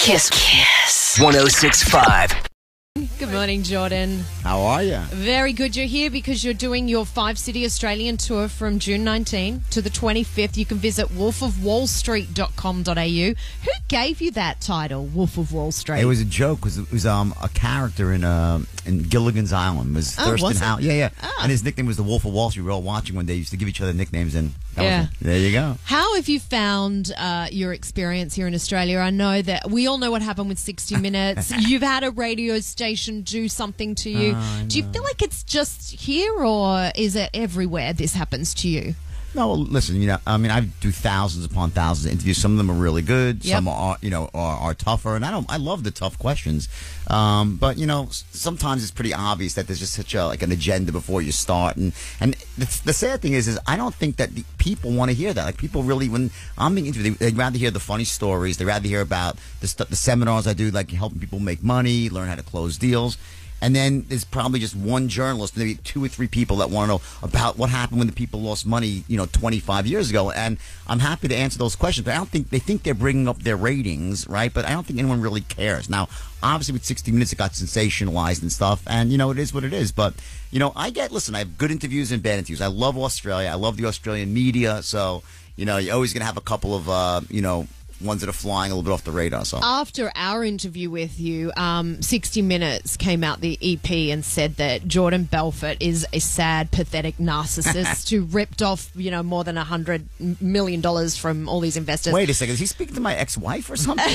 Kiss. 106.5. Good morning, Jordan. How are you? Very good. You're here because you're doing your 5-city Australian tour from June 19 to the 25th. You can visit wolfofwallstreet.com.au. Who gave you that title, Wolf of Wall Street? It was a joke because it was a character in Gilligan's Island. It was Thurston was it? Howell. Yeah. Ah. And his nickname was the Wolf of Wall Street. We were all watching one day. He used to give each other nicknames, and that Yeah. was it. There you go. How have you found your experience here in Australia? I know that we all know what happened with 60 Minutes. You've had a radio station do something to you. Do you feel like it's just here, or is it everywhere this happens to you? No, well, listen, I do thousands upon thousands of interviews. Some of them are really good. Yep. Some are tougher. And I love the tough questions. But, sometimes it's pretty obvious that there's just such an agenda before you start. And the sad thing is I don't think that the people want to hear that. Like, people really, when I'm being interviewed, they'd rather hear the funny stories. They'd rather hear about the seminars I do, like helping people make money, learn how to close deals. And then there's probably just one journalist, maybe 2 or 3 people that want to know about what happened when the people lost money, 25 years ago. And I'm happy to answer those questions, but I don't think they think they're bringing up their ratings, right? But I don't think anyone really cares. Now, obviously with 60 Minutes, it got sensationalized and stuff, and, it is what it is. But, I have good interviews and bad interviews. I love Australia. I love the Australian media. So, you're always going to have a couple of, ones that are flying a little bit off the radar. So after our interview with you, 60 Minutes came out the EP and said that Jordan Belfort is a sad, pathetic narcissist who ripped off, more than $100 million from all these investors. Wait a second, is he speaking to my ex-wife or something?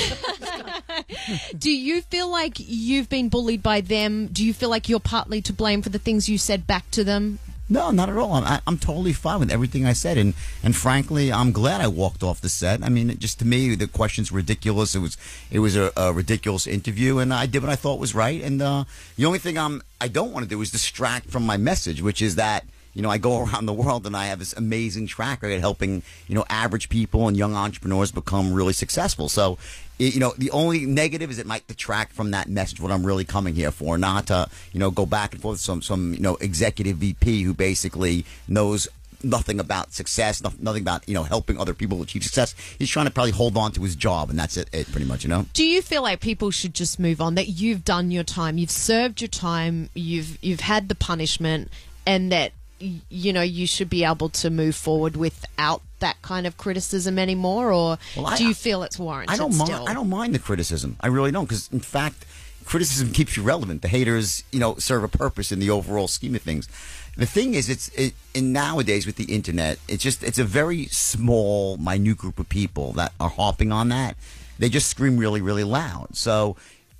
Do you feel like you've been bullied by them? Do you feel like you're partly to blame for the things you said back to them? No, not at all. I'm totally fine with everything I said, and frankly, I'm glad I walked off the set. I mean, just to me, the question's ridiculous. It was a ridiculous interview, and I did what I thought was right. And the only thing I don't want to do is distract from my message, which is that I go around the world and I have this amazing track record helping average people and young entrepreneurs become really successful. So, the only negative is it might detract from that message, what I'm really coming here for, not to, go back and forth with some executive VP who basically knows nothing about success, nothing about, helping other people achieve success. He's trying to probably hold on to his job, and that's it pretty much, Do you feel like people should just move on, that you've done your time, you've served your time, you've had the punishment, and that you should be able to move forward without that kind of criticism anymore, or do you feel it's warranted? I don't mind the criticism. I really don't, because in fact, criticism keeps you relevant. The haters, serve a purpose in the overall scheme of things. The thing is, in nowadays with the internet, it's a very small, minute group of people that are hopping on that. They just scream really, really loud. So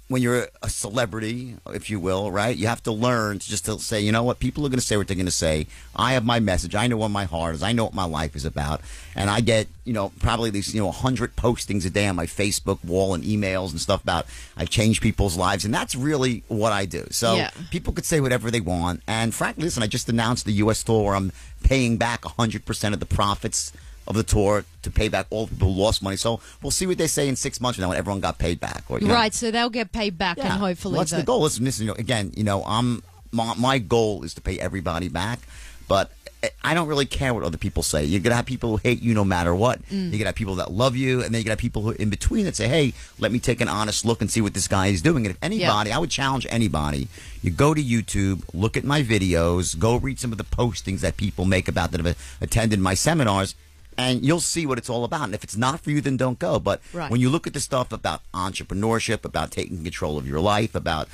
when you're a celebrity, if you will, right, you have to learn to say, you know what, people are going to say what they're going to say. I have my message. I know what my heart is. I know what my life is about. And I get, probably these, 100 postings a day on my Facebook wall and emails and stuff about I change people's lives. And that's really what I do. So people could say whatever they want. And frankly, listen, I just announced the U.S. tour where I'm paying back 100% of the profits of the tour to pay back all the people who lost money. So we'll see what they say in 6 months from now when everyone got paid back. Or, right, so they'll get paid back, and hopefully... What's the goal? Listen, again, my goal is to pay everybody back, but I don't really care what other people say. You're going to have people who hate you no matter what. You're going to have people that love you, and then you're going to have people who are in between that say, hey, let me take an honest look and see what this guy is doing. And if anybody, I would challenge anybody, you go to YouTube, look at my videos, go read some of the postings that people make about that have attended my seminars, and you'll see what it's all about. And if it's not for you, then don't go. But when you look at the stuff about entrepreneurship, about taking control of your life, about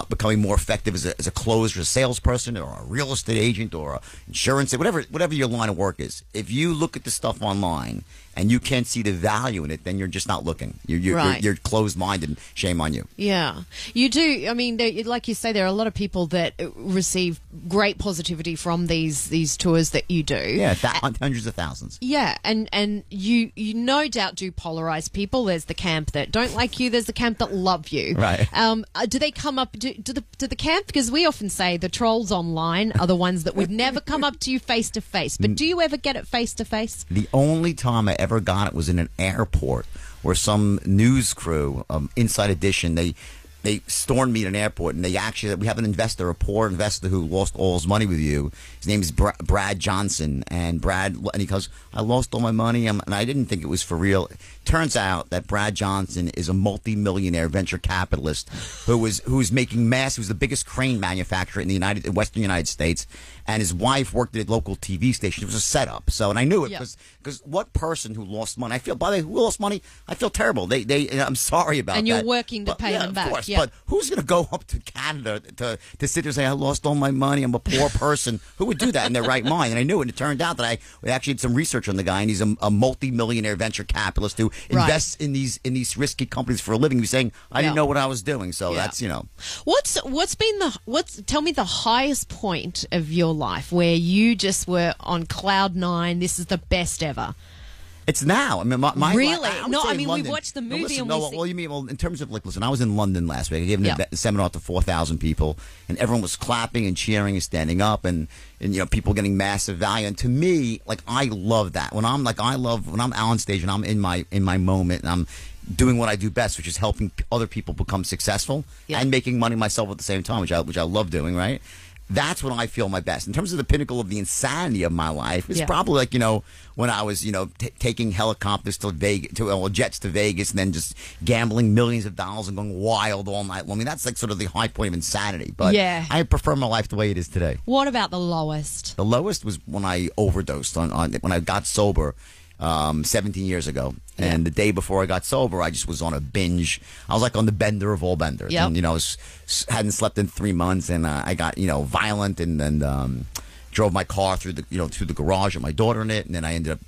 becoming more effective as a closer, a salesperson, or a real estate agent, or a insurance, whatever your line of work is, if you look at the stuff online and you can't see the value in it, then you're just not looking. You're closed-minded, and shame on you. Yeah, you do. I mean, like you say, there are a lot of people that receive great positivity from these tours that you do. Yeah, hundreds of thousands. Yeah, and you no doubt do polarize people. There's the camp that don't like you. There's the camp that love you. Right. Do they come up? Do the camp? Because we often say the trolls online are the ones that would never come up to you face to face. But do you ever get it face to face? The only time I ever got it was in an airport where some news crew, Inside Edition, they they stormed me at an airport, and we have an investor, a poor investor who lost all his money with you. His name is Brad Johnson, and he goes, I lost all my money, and I didn't think it was for real. Turns out that Brad Johnson is a multi-millionaire venture capitalist who's making who's the biggest crane manufacturer in the Western United States, and his wife worked at a local TV station. It was a setup. So, and I knew it because what person who lost money? By the way, who lost money? I feel terrible. I'm sorry about that. And you're working to pay them back. Of course. But who's going to go up to Canada to sit there and say, I lost all my money, I'm a poor person? Who would do that in their right mind? And I knew it. And it turned out that we actually did some research on the guy, and he's a multi-millionaire venture capitalist who invests in these risky companies for a living. He was saying, I didn't know what I was doing. So that's, tell me the highest point of your life where you just were on cloud nine, this is the best ever. It's now. I mean, really? We watched the movie in terms of listen, I was in London last week. I gave a seminar to 4,000 people, and everyone was clapping and cheering and standing up, and people getting massive value. And to me, I love that. When I'm out on stage and I'm in my moment and I'm doing what I do best, which is helping other people become successful and making money myself at the same time, which I love doing, right? That's when I feel my best. In terms of the pinnacle of the insanity of my life, it's probably when I was taking helicopters to Vegas, jets to Vegas, and then just gambling millions of dollars and going wild all night long. I mean, that's sort of the high point of insanity. But I prefer my life the way it is today. What about the lowest? The lowest was when I overdosed when I got sober. 17 years ago, and the day before I got sober, I just was on a binge. I was on the bender of all benders, and hadn't slept in 3 months, and I got violent, and then drove my car through the garage with my daughter in it, and then I ended up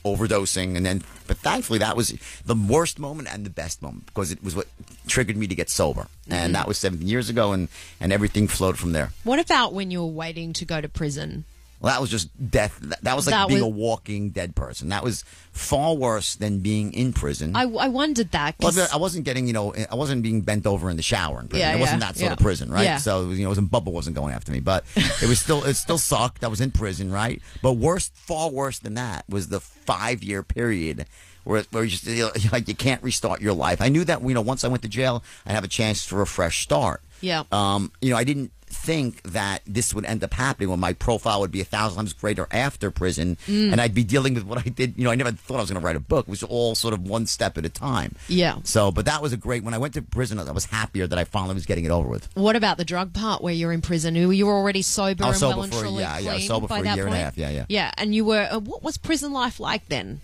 overdosing, and then but thankfully that was the worst moment and the best moment because it was what triggered me to get sober, and that was 17 years ago, and everything flowed from there. What about when you were waiting to go to prison? Well, that was just death. That was being a walking dead person. That was far worse than being in prison. I wondered that. Well, I wasn't getting, I wasn't being bent over in the shower in prison. It wasn't that sort of prison, right? Yeah. So, Bubba wasn't going after me. But it still sucked. I was in prison, right? But far worse than that was the 5-year period where you just, you can't restart your life. I knew that, once I went to jail, I'd have a chance for a fresh start. Yeah. I didn't think that this would end up happening when my profile would be 1,000 times greater after prison, and I'd be dealing with what I did. I never thought I was going to write a book. It was all sort of one step at a time. Yeah. So, but that was when I went to prison, I was happier that I finally was getting it over with. What about the drug part where you're in prison? You were already sober and well and truly clean. I was sober for a year and a half. Yeah, and you were. What was prison life like then?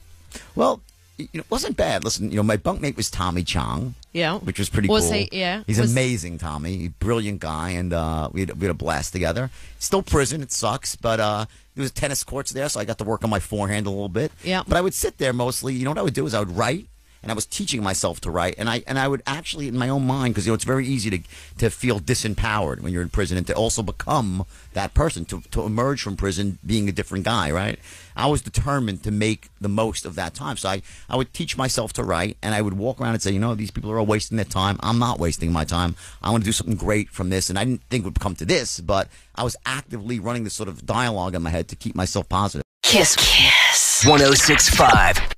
Well, it wasn't bad. Listen, my bunkmate was Tommy Chong. Yeah. Which was pretty cool. Was he? Yeah. He's amazing, Tommy. He's a brilliant guy, and we had a blast together. Still prison. It sucks, but there was tennis courts there, so I got to work on my forehand a little bit. Yeah. But I would sit there mostly. What I would do is I would write, and I was teaching myself to write, and I would actually, in my own mind, because it's very easy to feel disempowered when you're in prison, and to also become that person, to emerge from prison being a different guy, right? I was determined to make the most of that time. So I would teach myself to write, and I would walk around and say, these people are all wasting their time. I'm not wasting my time. I want to do something great from this. And I didn't think it would come to this, but I was actively running this sort of dialogue in my head to keep myself positive. Kiss 106.5